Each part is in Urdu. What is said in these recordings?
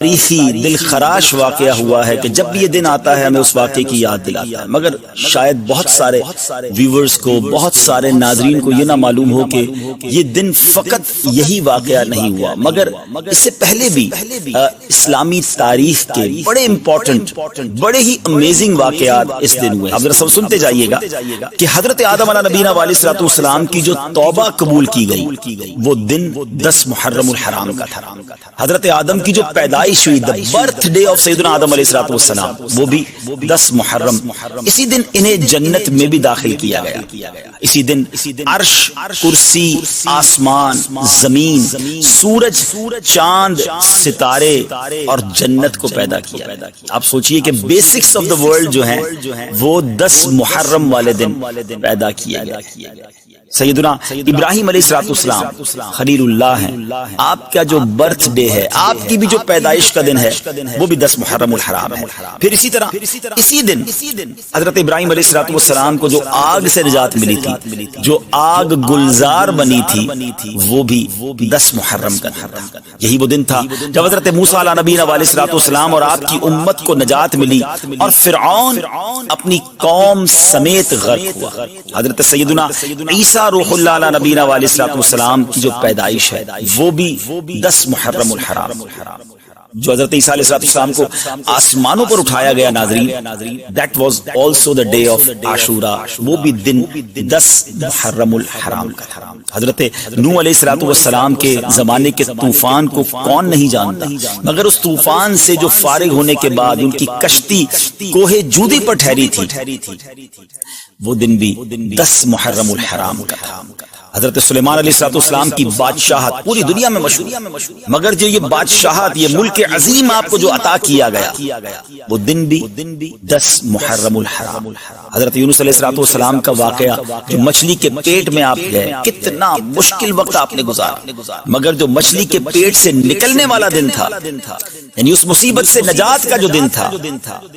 تاریخی دل خراش واقعہ ہوا ہے کہ جب بھی یہ دن آتا ہے ہمیں اس واقعے کی یاد دلاتا ہے، مگر شاید بہت سارے ویورز کو، بہت سارے ناظرین کو یہ نہ معلوم ہو کہ یہ دن فقط یہی واقعہ نہیں ہوا، مگر اس سے پہلے بھی اسلامی تاریخ کے بڑے امپورٹنٹ، بڑے ہی امیزنگ واقعات اس دن ہوئے۔ اب ذرا سب سنتے جائیے گا کہ حضرت آدم علیہ نبینا علیہ الصلوۃ والسلام کی جو توبہ قبول کی گئی وہ دن 10 محرم الحرام کا تھا۔ حضرت آدم کی جو پیدائش ہوئی، دا برتھ ڈے آف سیدنا آدم علیہ الصلوۃ والسلام، وہ بھی 10 محرم۔ اسی دن انہیں جنت میں بھی داخل کیا گیا۔ اسی دن عرش، کرسی، آسمان، زمین، سورج، چاند، ستارے اور جنت کو پیدا کیا۔ آپ سوچئے کہ بیسکس آف دا ورلڈ جو ہیں وہ 10 محرم والے دن پیدا کیا گیا۔ سیدنا ابراہیم علیہ السلام خلیل اللہ ہیں، آپ کا جو برتھ ڈے ہے، آپ کی بھی جو پیدائش کا دن ہے وہ بھی 10 محرم الحرام ہے۔ پھر اسی طرح اسی دن حضرت ابراہیم علیہ السلام کو جو آگ سے نجات ملی تھی، جو آگ گلزار بنی تھی، وہ بھی 10 محرم کا تھا۔ یہی وہ دن تھا جب حضرت موسیٰ علیہ نبینا علیہ السلام اور آپ کی امت کو نجات ملی اور فرعون اپنی قوم سمیت غرق ہوا۔ حضرت سیدنا عیسیٰ روح اللہ علیہ نبینا علیہ السلام کی جو پیدائش ہے وہ بھی 10 محرم الحرام۔ جو حضرت عیسیٰ علیہ السلام کو آسمانوں پر اٹھایا گیا، ناظرین، that was also the day of عاشورہ، وہ بھی دن 10 محرم الحرام کا تھا۔ حضرت نوح علیہ السلام کے زمانے کے طوفان کو کون نہیں جانتا، مگر اس طوفان سے جو فارغ ہونے کے بعد ان کی کشتی کوہ جودی پر ٹھہری تھی، وہ دن بھی 10 محرم الحرام کا تھا۔ حضرت سلیمان علیہ السلام کی بادشاہت پوری دنیا میں مشہور، مگر جو یہ بادشاہت، یہ ملک عظیم آپ کو جو عطا کیا گیا، وہ دن بھی 10 محرم الحرام۔ حضرت یونس علیہ السلام کا واقعہ، جو مچھلی کے پیٹ میں آپ گئے، کتنا مشکل وقت آپ نے گزارا، مگر جو مچھلی کے پیٹ سے نکلنے والا دن تھا، یعنی اس مصیبت سے نجات کا جو دن تھا،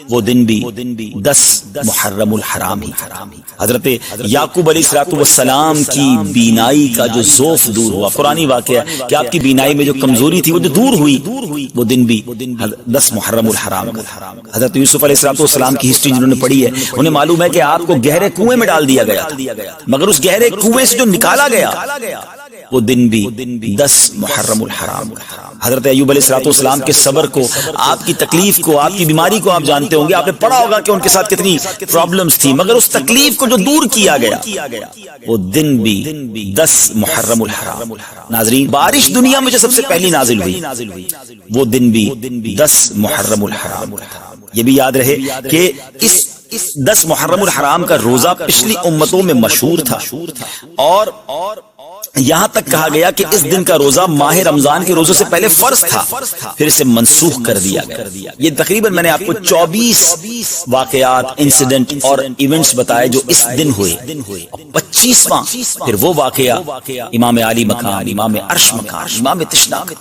وہ دن بھی 10 محرم الحرام ہی تھا۔ حضرت یعقوب علیہ السلام کی بینائی کا جو ضعف دور ہوا، قرآنی واقعہ کہ آپ کی بینائی میں جو کمزوری تھی وہ جو دور ہوئی، وہ دن بھی 10 محرم الحرام کا تھا۔ حضرت یوسف علیہ السلام کی ہسٹری جنہوں نے پڑھی ہے انہیں معلوم ہے کہ آپ کو گہرے کنویں میں ڈال دیا گیا، مگر اس گہرے کنویں سے جو نکالا گیا وہ دن بھی 10 محرم الحرام کا تھا۔ حضرت ایوب علیہ السلام کے صبر کو، آپ کی تکلیف کو، آپ کی بیماری کو آپ جانتے ہوں گے، آپ نے پڑھا ہوگا کہ ان کے ساتھ کتنی پرابلمز تھی، مگر اس تکلیف کو جو دور کیا گیا وہ دن بھی 10 محرم الحرام۔ ناظرین، بارش دنیا میں جو سب سے پہلی نازل ہوئی وہ دن بھی 10 محرم الحرام۔ یہ بھی یاد رہے کہ اس 10 محرم الحرام کا روزہ پچھلی امتوں میں مشہور تھا، اور یہاں تک کہا گیا کہ اس دن کا روزہ ماہ رمضان کے روزوں سے پہلے فرض تھا، پھر اسے منسوخ کر دیا گیا۔ یہ تقریباً میں نے آپ کو 24 واقعات، انسیڈنٹ اور ایونٹس بتائے جو اس دن ہوئے، 25واں پھر وہ واقعہ امام علی مقام، امام عرش مقام، امام تشناق،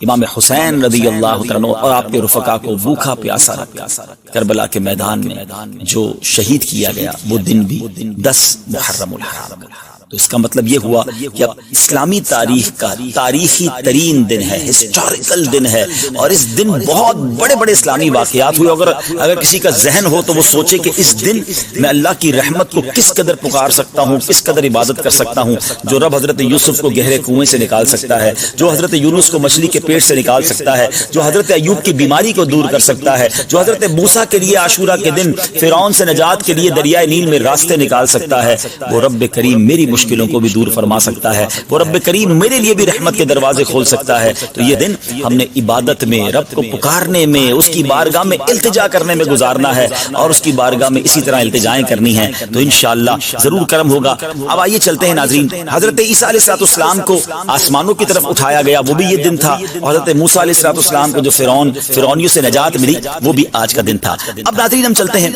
امام حسین رضی اللہ عنہ اور آپ کے رفقا کو بھوکا پیاسا رکھا کربلا کے میدان میں جو شہید کیا گیا، وہ دن بھی 10 محرم الحرام۔ تو اس کا مطلب یہ ہوا کہ اب اسلامی تاریخ کا تاریخی ترین دن ہے، ہسٹوریکل دن ہے، اور اس دن بہت بڑے بڑے اسلامی واقعات ہوئے۔ اگر کسی کا ذہن ہو تو وہ سوچے کہ اس دن میں اللہ کی رحمت کو کس قدر پکار سکتا ہوں، کس قدر عبادت کر سکتا ہوں۔ جو رب حضرت یوسف کو گہرے کنویں سے نکال سکتا ہے، جو حضرت یونس کو مچھلی کے پیٹ سے نکال سکتا ہے، جو حضرت ایوب کی بیماری کو دور کر سکتا ہے، جو حضرت موسیٰ کے لیے عاشورہ کے دن فرعون سے نجات کے لیے دریائے نیل میں راستے نکال سکتا ہے، وہ رب کریم میری مشکلوں کو بھی دور فرما سکتا ہے، وہ رب کریم میرے لیے بھی رحمت کے دروازے کھول سکتا ہے۔ تو یہ دن ہم نے عبادت میں، رب کو پکارنے میں، اس کی بارگاہ میں التجا کرنے میں گزارنا ہے، اور اس کی بارگاہ میں اسی طرح التجائیں کرنی ہیں، تو انشاءاللہ ضرور کرم ہوگا۔ اب آئیے چلتے ہیں ناظرین، حضرت عیسیٰ علیہ السلام کو آسمانوں کی طرف اٹھایا گیا، وہ بھی یہ دن تھا، اور حضرت موسیٰ علیہ السلام کو جو فرعونیوں سے نجات ملی، وہ بھی آج کا دن تھا۔ اب ناظرین ہم چلتے ہیں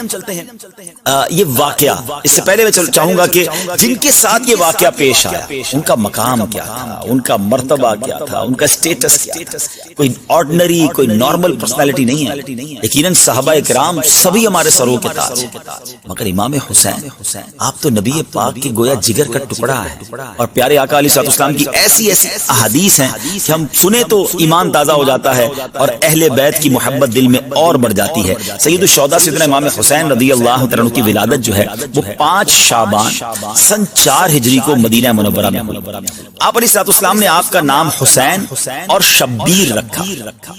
یہ واقعہ، اس سے پہلے میں چاہوں گا کہ جن کے ساتھ یہ واقعہ پیش آیا، ان کا مقام کیا تھا، ان کا مرتبہ کیا تھا، ان کا سٹیٹس کیا تھا. کوئی آرڈنری کوئی نارمل پرسنالٹی نہیں ہے. یقیناً صحابہ کرام سبھی ہمارے سروں کے تاج، مگر امام حسین آپ تو نبی پاک کے گویا جگر کا ٹکڑا ہے. اور پیارے آقا علیہ الصلوۃ والسلام کی ایسی ایسی احادیث ہیں کہ ہم سنیں تو ایمان تازہ ہو جاتا ہے اور اہل بیت کی محبت دل میں اور بڑھ جاتی ہے. سید الشہداء سیدنا امام حسین رضی اللہ تعالیٰ عنہ کی ولادت جو ہے وہ 5 شعبان سن 4 ہجری کو مدینہ منورہ میں ہوئی. آپ علیہ الصلوۃ والسلام نے آپ کا نام حسین اور شبیر رکھا.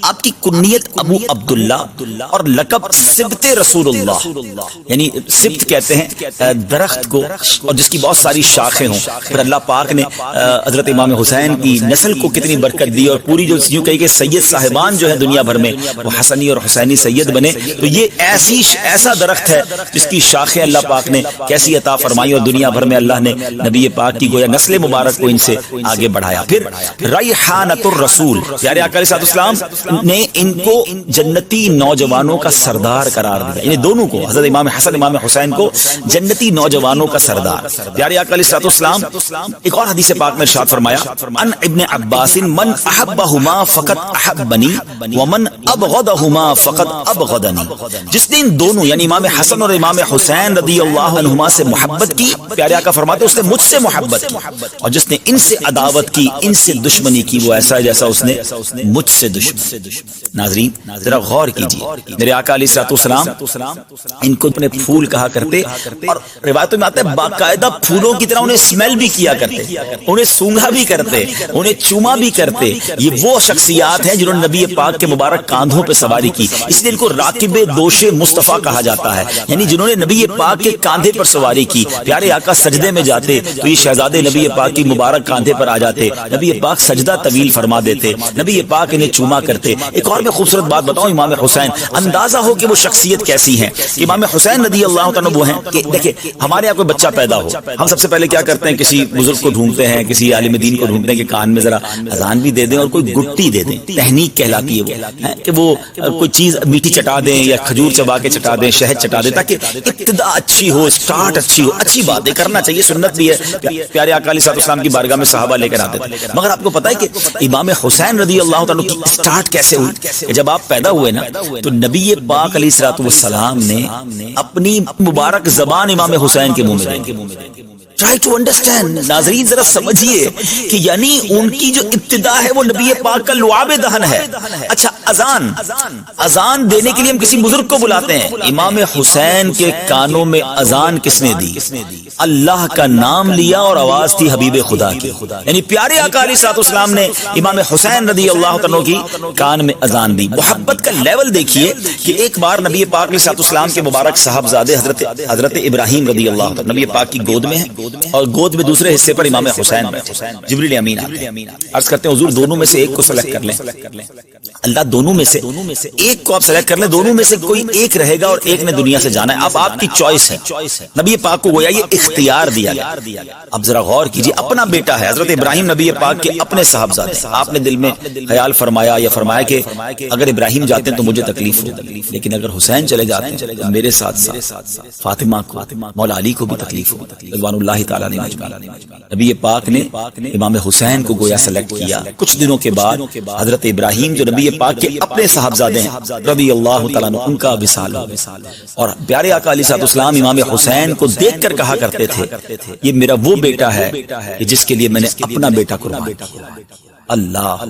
آپ کی کنیت ابو عبداللہ اور لقب سبط رسول اللہ، یعنی سبط کہتے ہیں درخت کو اور جس کی بہت ساری شاخیں ہوں. پھر اللہ پاک نے حضرت امام حسین کی نسل کو کتنی برکت دی اور پوری جو یوں کہی کہ سید صاحبان جو ہے دنیا بھر میں وہ حسنی اور حسینی سید بنے. تو یہ ایسا درخت ہے جس کی شاخیں اللہ پاک نے کیسی عطا فرمائی اور دنیا بھر میں اللہ نے نبی پاک کی گویا نسل مبارک کو ان سے آگے بڑھایا. پھر ریحانۃ الرسول، پیارے آقا علیہ السلام نے ان کو جنتی نوجوانوں کا سردار قرار دیا. یعنی دونوں کو، حضرت امام حسن امام حسین کو جنتی نوجوانوں کا سردار. پیارے آقا علیہ السلام ایک اور حدیث پاک میں ارشاد فرمایا ان ابن عباس من احبہما فقط احبنی ومن ابغضہما فقط ابغضنی. جس نے ان دونوں یعنی امام حسن اور امام حسین رضی اللہ عنہما سے محبت کی، پیارے آقا فرماتے اس نے مجھ سے محبت کی، اور جس نے ان سے عداوت کی، ان سے دشمنی کی، وہ ایسا ہے جیسا اس نے مجھ سے دشمن. ناظرین ذرا غور کیجیے، میرے آقا علیہ السلام ان کو اپنے پھول کہا کرتے اور روایتوں میں آتا ہے باقاعدہ پھولوں کی طرح انہیں اسمیل بھی کیا کرتے، انہیں سونگھا بھی کرتے، انہیں چوما بھی کرتے. یہ وہ شخصیات ہیں جنہوں نے نبی پاک کے مبارک کاندھوں پہ سواری کی، اس لیے ان کو راکب دوش مصطفیٰ کہا جاتا ہے. یعنی جنہوں نے نبی پاک کے کاندھے پر سواری کی. پیارے آقا سجدے میں جاتے تو یہ شہزادے نبی پاک کی مبارک کاندھے پر آ جاتے، نبی پاک سجدہ طویل فرما دیتے، نبی پاک انہیں چوما کرتے. ایک اور میں خوبصورت بات بتاؤں، امام حسین اندازہ ہو کہ وہ شخصیت کیسی ہے. امام حسین رضی اللہ تعالیٰ وہ ہیں کہ دیکھیں ہمارے یہاں کوئی بچہ پیدا ہو، ہم سب سے پہلے کیا کرتے ہیں، کسی بزرگ کو ڈھونڈتے ہیں، کسی عالم دین کو ڈھونڈتے ہیں کہ کان میں ذرا اذان بھی دے دیں اور کوئی گٹی دے دیں. تہنیک کہلاتی ہے وہ کہ وہ کوئی چیز میٹھی چٹا دیں یا کھجور چبا کے چٹا دیں، شہد چٹا دیں، تاکہ ابتدا اچھی ہو، سٹارٹ اچھی ہو. اچھی باتیں کرنا چاہیے، سنت بھی ہے. پیارے آقا علیہ السلام کی بارگاہ میں صحابہ لے کر آتے تھے. مگر آپ کو پتہ ہے کہ امام حسین رضی اللہ تعالیٰ کی سٹارٹ کیسے ہوئی؟ جب آپ پیدا ہوئے نا تو نبی پاک علیہ السلام نے اپنی مبارک زبان امام حسین کے منہ میں دی. Try to understand. ناظرین ذرا سمجھیے کہ یعنی ان کی جو ابتدا ہے وہ نبی پاک کا لعاب دہن ہے. اچھا اذان دینے کے لیے ہم کسی بزرگ کو بلاتے ہیں، امام حسین کے کانوں میں اذان کس نے دی؟ اللہ کا نام لیا اور آواز تھی حبیب خدا کی. یعنی پیارے آقا علیہ السلام نے امام حسین رضی اللہ عنہ کی کان میں اذان دی. محبت کا لیول دیکھیے کہ ایک بار نبی پاک علیہ السلام کے مبارک صاحبزادے حضرت ابراہیم رضی اللہ عنہ نبی پاک کی گود میں ہیں اور گود میں دوسرے حصے پر امام حسین بیٹھے. جبریل امین آتے ہیں، عرض کرتے ہیں حضور دونوں میں سے ایک کو سلیکٹ کر لیں. اللہ دونوں میں سے ایک کو آپ سلیکٹ کر لیں، دونوں میں سے کوئی ایک رہے گا اور ایک نے دنیا سے جانا ہے. اب آپ کی چوائس ہے. نبی پاک کو گویا یہ اختیار دیا گیا. اب ذرا غور کیجیے، اپنا بیٹا ہے حضرت ابراہیم نبی پاک کے اپنے صاحبزادے. آپ نے دل میں خیال فرمایا یا فرمایا کہ اگر ابراہیم جاتے ہیں تو مجھے تکلیف ہوگی، لیکن اگر حسین چلے جاتے ہیں تو میرے ساتھ فاطمہ کو، مولا علی کو بھی تکلیف ہوگی رضوان اللہ تعالیٰ نے. نبی پاک نے امام حسین کو گویا سلیکٹ کیا. کچھ دنوں کے بعد حضرت ابراہیم جو نبی پاک کے اپنے صاحبزادے ہیں رضی اللہ تعالیٰ عنہ، ان کا وصال ہو. اور پیارے آقا علیہ السلام امام حسین کو دیکھ کر کہا کرتے تھے یہ میرا وہ بیٹا ہے جس کے لیے میں نے اپنا بیٹا قربان کیا. اللہ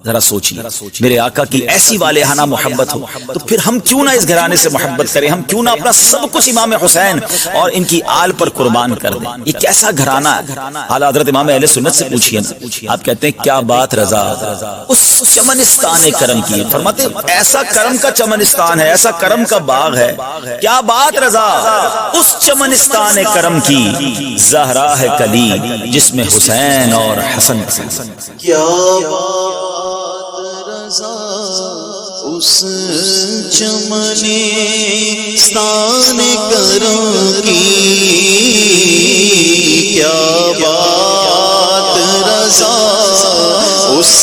ذرا سوچیے، میرے آقا کی ایسی والہانہ محبت ہو تو پھر ہم کیوں نہ اس گھرانے سے محبت کریں، ہم کیوں نہ اپنا سب کچھ امام حسین اور ان کی آل پر قربان کر دیں. یہ کیسا گھرانہ ہے. اعلیٰ حضرت امام اہل سنت سے پوچھیے نا، آپ کہتے ہیں کیا بات رضا اس چمنستان کرم کی. فرماتے ایسا کرم کا چمنستان ہے، ایسا کرم کا باغ ہے. کیا بات رضا اس چمنستان کرم کی، زہرا ہے کلی جس میں حسین اور حسن. کیا بات رضا اس چمنستان کرم کی، کیا بات رضا اس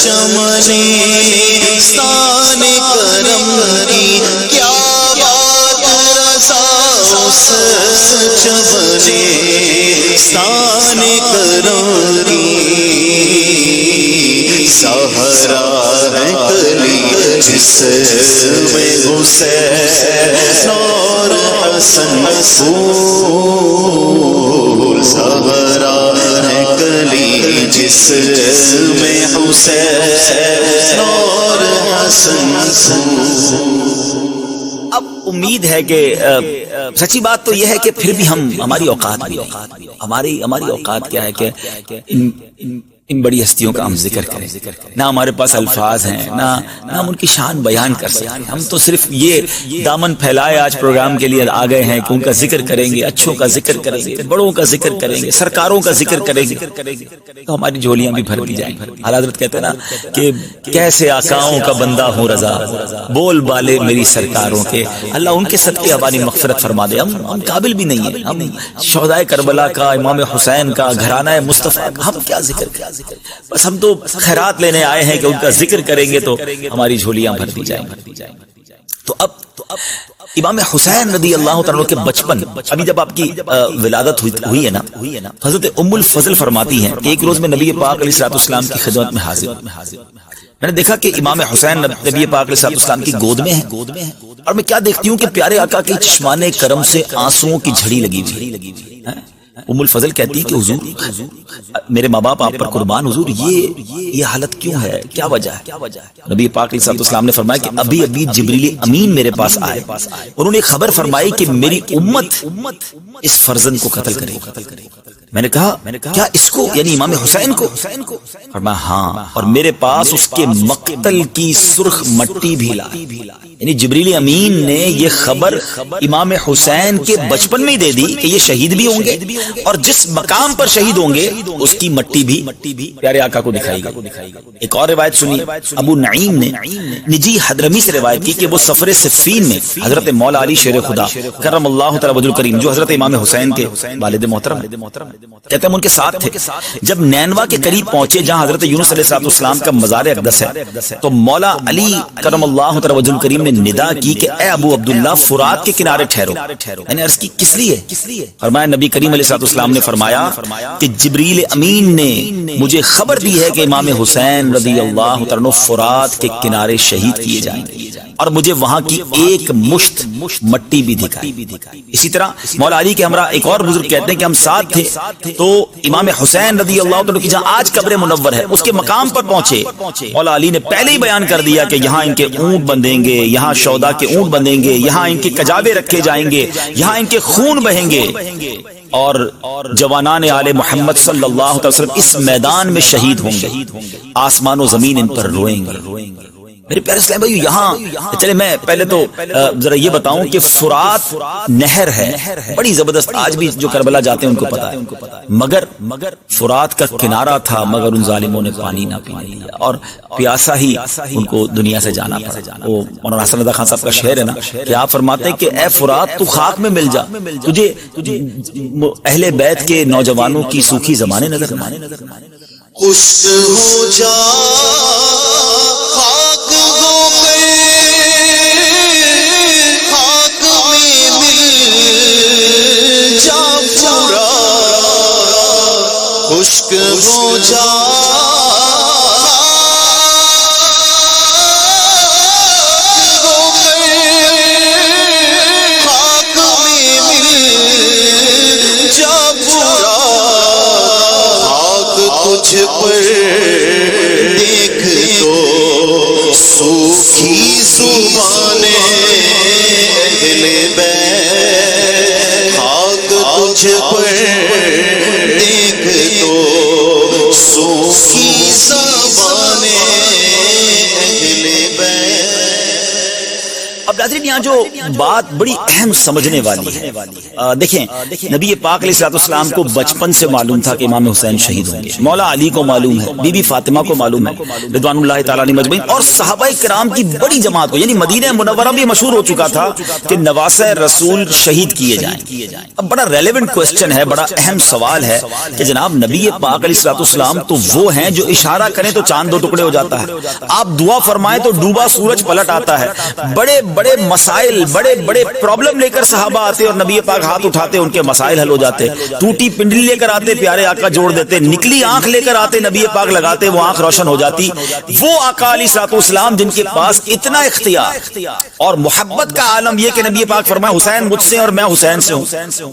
چمنستان کرم کی، کیا بات رضا اس چمنستان کرم کی سہرا ہے کلی جس میں حسین اور حسن پھول سہرا ہے کلی جس میں حسین اور حسن پھول. اب امید ہے کہ سچی بات تو یہ ہے کہ پھر بھی ہماری اوقات بھی ہماری اوقات کیا ہے کہ ان بڑی ہستیوں کا ہم ذکر کریں. نہ ہمارے پاس الفاظ ہیں، نہ ہم ان کی شان بیان کر سکیں. ہم تو صرف یہ دامن پھیلائے آج پروگرام کے لیے آ گئے ہیں کہ ان کا ذکر کریں گے، اچھوں کا ذکر کریں گے، بڑوں کا ذکر کریں گے، سرکاروں کا ذکر کریں گے، تو ہماری جھولیاں بھی بھر دی جائیں گی. اعلیٰ حضرت کہتے ہیں نا کہ کیسے آقاؤں کا بندہ ہوں رضا، بول بالے میری سرکاروں کے. اللہ ان کے صدقے ہماری مغفرت فرما دے. ہم قابل بھی نہیں ہیں. ہم شہدائے کربلا کا، امام حسین کا، گھرانہ مصطفیٰ کا ہم کیا ذکر کریں. بس ہم تو خیرات لینے آئے ہیں کہ ان کا ذکر کریں گے تو ہماری جھولیاں بھر دی جائیں گی. تو اب امام حسین رضی اللہ تعالیٰ کے بچپن، ابھی جب آپ کی ولادت ہوئی ہے نا، حضرت ام الفضل فرماتی ہیں کہ ایک روز میں نبی پاک علیہ السلام کی خدمت میں حاضر میں نے دیکھا کہ امام حسین نبی پاک علیہ السلام کی گود میں ہیں، اور میں کیا دیکھتی ہوں کہ پیارے آقا کے چشمان کرم سے آنسوؤں کی جھڑی لگی ہوئی. ام الفضل کہتی کہ حضور میرے ماں باپ آپ پر قربان، حضور یہ حالت کیوں ہے، کیا وجہ ہے؟ نبی پاک علیہ السلام نے فرمایا کہ ابھی جبریل امین میرے پاس آئے، انہوں نے خبر فرمائی کہ میری امت اس فرزند کو قتل کرے. میں نے کہا کیا اس کو، یعنی امام حسین کو؟ فرمایا ہاں، اور میرے پاس اس کے مقتل کی سرخ مٹی بھی لائی. یعنی جبریل امین نے یہ خبر امام حسین کے بچپن میں ہی دے دی کہ یہ شہید بھی ہوں گے، اور جس مقام پر شہید ہوں گے اس کی مٹی بھی پیارے آقا کو دکھائی گئی. ایک اور روایت سنی، ابو نعیم نے نجی حضرمی سے روایت کی کہ وہ سفر صفین میں حضرت مولا علی شیر خدا کرم اللہ تعالی وجہ الکریم، جو حضرت امام حسین کے والد محترم کہتے ہیں، ان کے ساتھ تھے. جب نینوا کے قریب پہنچے جہاں حضرت یونس علیہ السلام کا مزار اقدس ہے، تو مولا علی کرم اللہ تعالی وجہ الکریم نے ندا کی کہ اے ابو عبداللہ فرات کے کنارے ٹھہرو. میں نے عرض کی کس لیے؟ فرمایا نبی کریم علیہ السلام نے فرمایا کہ جبریل امین نے مجھے خبر دی ہے کہ امام حسین رضی اللہ تعالی فرات کے کنارے شہید کیے جائیں گے، اور مجھے وہاں کی ایک مشت مٹی بھی دکھائی. اسی طرح مولا علی کے ہمراہ ایک اور بزرگ کہتے ہیں کہ ہم ساتھ تھے، تو امام حسین رضی اللہ عنہ کی جہاں آج قبر منور ہے اس کے مقام پر پہنچے. مولا علی نے پہلے ہی بیان کر دیا کہ یہاں ان کے اونٹ بندھیں گے، یہاں شودا کے اونٹ بندھیں گے، یہاں ان کے کجاوے رکھے جائیں گے، یہاں ان کے خون بہیں گے، اور جوانان آل محمد صلی اللہ علیہ وسلم اس میدان میں شہید ہوں گے، آسمان و زمین ان پر روئیں گے. میرے پیارے اسلام بھائی، یہاں چلے میں پہلے تو ذرا یہ بتاؤں کہ فرات نہر ہے بڑی زبردست، آج بھی جو کربلا جاتے ہیں ان کو پتا ہے، مگر فرات کا کنارہ تھا، مگر ان ظالموں نے پانی نہ پی لیا اور پیاسا ہی ان کو دنیا سے جانا پڑا. وہ مولانا حسن رضا خان صاحب کا شعر ہے نا کہ آپ فرماتے ہیں کہ اے فرات تو خاک میں مل جا، تجھے اہل بیت کے نوجوانوں کی سوکھی زمانے نظر نہ آئے. خشک ہو جا خاک ہو گئے، خاک میں مل جا پورا، خشک ہو جا تجھ پر دیکھ تو سوکھی زبانیں اہل بیت، خاک تجھ پر دیکھ تو سوکھی زبانیں اہل بیت. اب ناظرین یہاں جو بات بڑی اہم سمجھنے والی ہے، دیکھیں نبی پاک علیہ السلام کو بچپن سے معلوم تھا کہ امام حسین شہید ہوں گے، مولا علی کو معلوم ہے، بی بی فاطمہ کو معلوم ہے رضوان اللہ تعالیٰ عنہ مجمعین، اور صحابہ کرام کی بڑی جماعت کو، یعنی مدینہ منورہ بھی مشہور ہو چکا تھا کہ نواسہ رسول شہید کیے جائیں. اب بڑا ریلیونٹ کوسچن ہے، بڑا اہم سوال ہے کہ جناب نبی پاک علیہ السلام تو وہ ہیں جو اشارہ کریں تو چاند دو ٹکڑے ہو جاتا ہے، آپ دعا فرمائیں تو ڈوبا سورج پلٹ آتا ہے، بڑے بڑے مسائل، بڑے بڑے پرابلم لے کر صحابہ آتے اور نبی پاک ہاتھ اٹھاتے، ان کے مسائل حل ہو جاتے. ٹوٹی پنڈلی لے کر آتے، پیارے آقا جوڑ دیتے. نکلی آنکھ لے کر آتے، نبی پاک لگاتے، وہ آنکھ روشن ہو جاتی. وہ آقا علیہ الصلوۃ والسلام جن کے پاس اتنا اختیار اور محبت کا عالم یہ کہ نبی پاک فرمایا حسین مجھ سے اور میں حسین سے ہوں.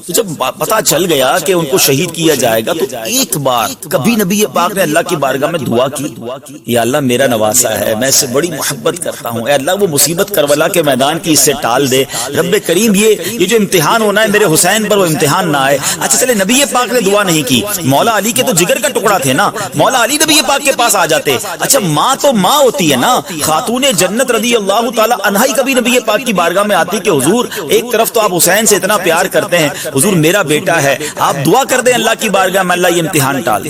جب پتا چل گیا کہ ان کو شہید کیا جائے گا تو ایک بار کبھی نبی پاک نے اللہ کی بارگاہ میں دعا کی، یا اللہ میرا نواسا ہے، میں اس سے بڑی محبت کرتا ہوں، اے اللہ وہ مصیبت کربلا کے میدان کی اس سے ٹال دے. رب کریم یہ جو امتحان ہونا ہے میرے حسین پر وہ امتحان نہ آئے. اچھا چلے نبی پاک نے دعا نہیں کی، مولا علی کے تو جگر کا ٹکڑا تھے نا، مولا علی نبی پاک کے پاس آ جاتے. اچھا ماں تو ماں ہوتی ہے نا، خاتون جنت رضی اللہ تعالی عنہا کبھی نبی پاک کی بارگاہ میں آتی کہ حضور ایک طرف تو آپ حسین سے اتنا پیار کرتے ہیں، حضور میرا بیٹا ہے، آپ دعا کر دیں اللہ کی بارگاہ میں اللہ یہ امتحان ٹال.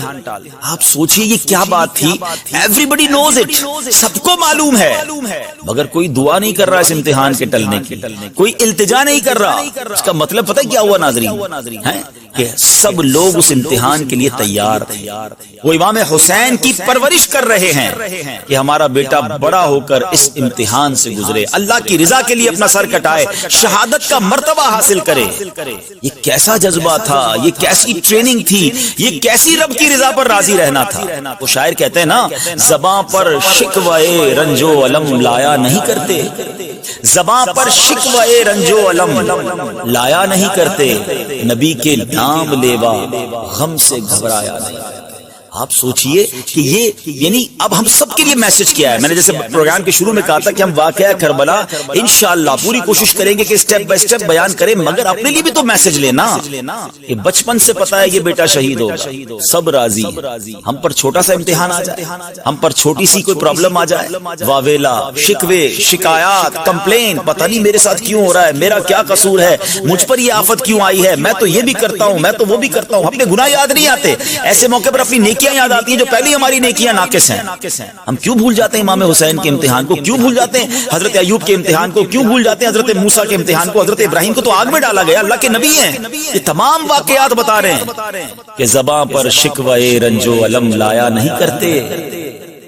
آپ سوچئے یہ کیا بات تھی. ایوری بڈی نوز اٹ، سب کو معلوم ہے، مگر کوئی دعا نہیں کر رہا اس امتحان کے ٹلنے کی، کوئی التجا نہیں کر رہا. اس کا مطلب پتہ کیا ہوا ناظرین ہے کہ سب لوگ اس امتحان کے لیے تیار تھے. وہ امام حسین کی پرورش کر رہے ہیں کہ ہمارا بیٹا بڑا ہو کر اس امتحان سے گزرے، اللہ کی رضا کے لیے اپنا سر کٹائے، شہادت کا مرتبہ حاصل کرے. یہ کیسا جذبہ تھا، یہ کیسی ٹریننگ تھی، یہ کیسی رب کی رضا پر راضی رہنا تھا. وہ شاعر کہتے ہیں نا، زباں پر شکوائے رنج و علم لایا نہیں کرتے، زباں پر شکوائے رنج و علم لایا نہیں کرتے، نبی کے نام لیوا غم سے گھبرایا نہیں. آپ سوچئے کہ یہ یعنی اب ہم سب کے لیے میسج کیا ہے. میں نے جیسے پروگرام کے شروع میں کہا تھا کہ ہم واقعہ کربلا انشاءاللہ پوری کوشش کریں گے کہ سٹیپ بائی سٹیپ بیان کریں، مگر اپنے لیے بھی تو میسج لینا کہ بچپن سے پتا ہے یہ بیٹا شہید ہوگا، سب راضی، ہم پر چھوٹا سا امتحان آ جائے، ہم پر چھوٹی سی کوئی پرابلم آ جائے، واویلا، شکوے، شکایات، کمپلین، پتہ نہیں میرے ساتھ کیوں ہو رہا ہے، میرا کیا قصور ہے، مجھ پر یہ آفت کیوں آئی ہے، میں تو یہ بھی کرتا ہوں، میں تو وہ بھی کرتا ہوں. اپنے گناہ یاد نہیں آتے، ایسے موقع پر اپنی نیکیاں یاد آتی ہیں جو پہلی ہماری نیکیاں ناقص ہیں. ہم کیوں بھول جاتے ہیں امام حسین کے امتحان کو، کیوں بھول جاتے ہیں حضرت ایوب کے امتحان کو، کیوں بھول جاتے ہیں حضرت موسیٰ کے امتحان کو. حضرت ابراہیم کو تو آگ میں ڈالا گیا، اللہ کے نبی ہیں، یہ تمام واقعات بتا رہے ہیں کہ زباں پر شکوے رنج و علم لایا نہیں کرتے،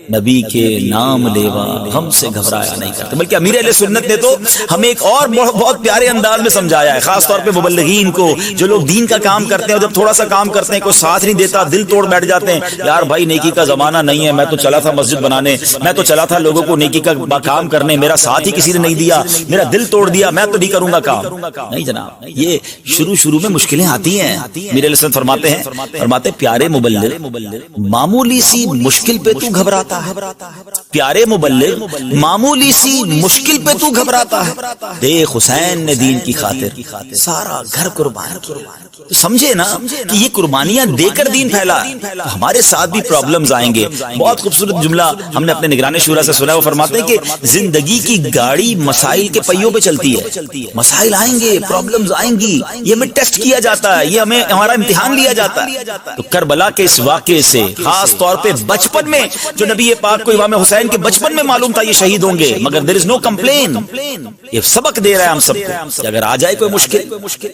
نبی کے نام لیوا غم سے گھبرایا نہیں کرتے. بلکہ امیر اہل سنت نے تو ہمیں ایک اور بہت پیارے انداز میں سمجھایا ہے، خاص طور پہ مبلغین کو، جو لوگ دین کا کام کرتے ہیں اور جب تھوڑا سا کام کرتے ہیں کوئی ساتھ نہیں دیتا، دل توڑ بیٹھ جاتے ہیں. یار بھائی نیکی کا زمانہ نہیں ہے، میں تو چلا تھا مسجد بنانے، میں تو چلا تھا لوگوں کو نیکی کا کام کرنے، میرا ساتھ ہی کسی نے نہیں دیا، میرا دل توڑ دیا، میں تو نہیں کروں گا کام. نہیں جناب، یہ شروع میں مشکلیں آتی ہیں. امیر اہل سنت فرماتے پیارے مبلغ معمولی سی مشکل پہ تو گھبراتا ہے، پیارے مبلغ معمولی سی مشکل پہ تو گھبراتا ہے، دیکھ حسین نے دین کی خاطر سارا گھر قربان کیا. تو سمجھے نا کہ یہ قربانیاں دے کر دین پھیلا. تو ہمارے ساتھ بھی پرابلمز آئیں گے. بہت خوبصورت جملہ ہم نے اپنے نگران شورا سے سنا ہے، وہ فرماتے ہیں کہ زندگی کی گاڑی مسائل کے پہیوں پہ چلتی ہے، مسائل آئیں گے، پرابلمز آئیں گی، یہ ہمیں ٹیسٹ کیا جاتا ہے، یہ ہمیں ہمارا امتحان لیا جاتا ہے. تو کربلا کے اس واقعے سے خاص طور پہ بچپن میں جو نبی پاک کو امام حسین کے بچپن میں معلوم تھا یہ شہید ہوں گے، مگر there is no complain. یہ سبق دے رہا ہے ہم سب کو کہ اگر آ جائے کوئی مشکل،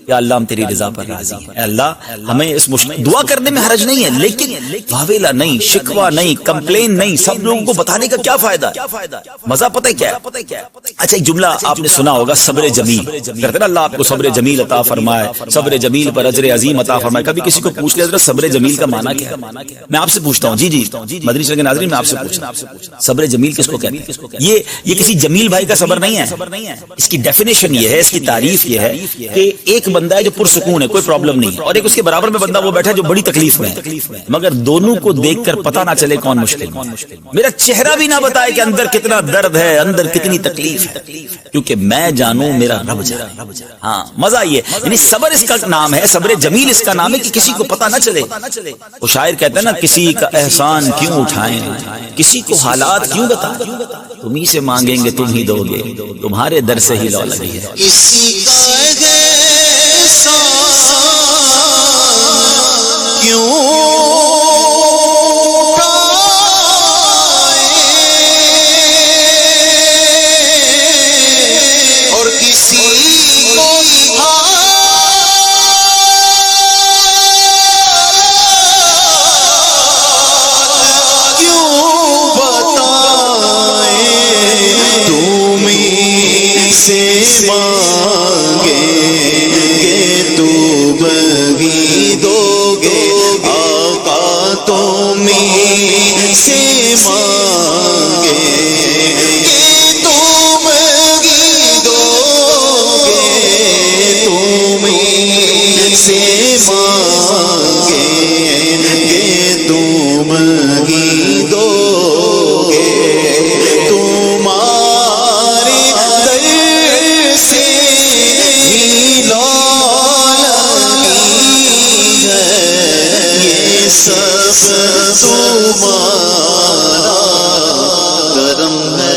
یا اللہ ہم تیری رضا پر راضی ہیں، اے اللہ ہمیں اس مشکل دعا کرنے میں حرج نہیں ہے، لیکن واویلا نہیں، شکوہ نہیں، کمپلین نہیں، سب لوگوں کو بتانے کا کیا فائدہ، مزہ پتہ کیا ہے. اچھا ایک جملہ آپ نے سنا ہوگا، صبر جمیل کہتے ہیں نا، اللہ آپ کو صبر جمیل عطا فرمائے، صبر جمیل پر اجر عظیم عطا فرمائے. کبھی کسی کو پوچھ لیا حضرت صبر جمیل کا معنی کیا ہے؟ میں آپ سے پوچھتا ہوں، جی مدنی چینل کے ناظرین میں آپ سے پوچھتا ہوں، صبر جمیل کس کو کہتے ہیں؟ یہ کسی جمیل بھائی کا صبر نہیں ہے. اس کی ڈیفینیشن یہ ہے، اس کی تعریف یہ ہے کہ ایک بندہ ہے جو پرسکون ہے، کوئی پرابلم نہیں، اور ایک اس کے برابر میں بندہ وہ بیٹھا ہے جو بڑی تکلیف میں ہے، مگر دونوں کو دیکھ کر پتہ نہ چلے کون مشکل میں. میرا چہرہ بھی نہ بتائے کہ اندر کتنا درد ہے، اندر کتنی تکلیف ہے، کیونکہ میں جانوں میرا رب جانے. ہاں مزہ یہ، یعنی صبر اس کا نام ہے، صبر جمیل اس کا نام ہے کہ کسی کو پتہ نہ چلے. وہ شاعر کہتا ہے نا، کسی کا احسان کیوں اٹھائیں، کسی کو حالات کیوں بتائیں، تم ہی سے مانگیں گے تم ہی دو گے، تمہارے در سے ہی لو لگی ہے. کسی کا احسان کیوں اور کسی کو سے مانگیں گے تو بغی دو گے آقا تمہیں سے مانگیں گے تو بغی دو گے تمہیں سے مانگیں گے تمہیں دو گے تمہارے در سے ہی لالگی ہے یہ سب تمہارا کرم ہے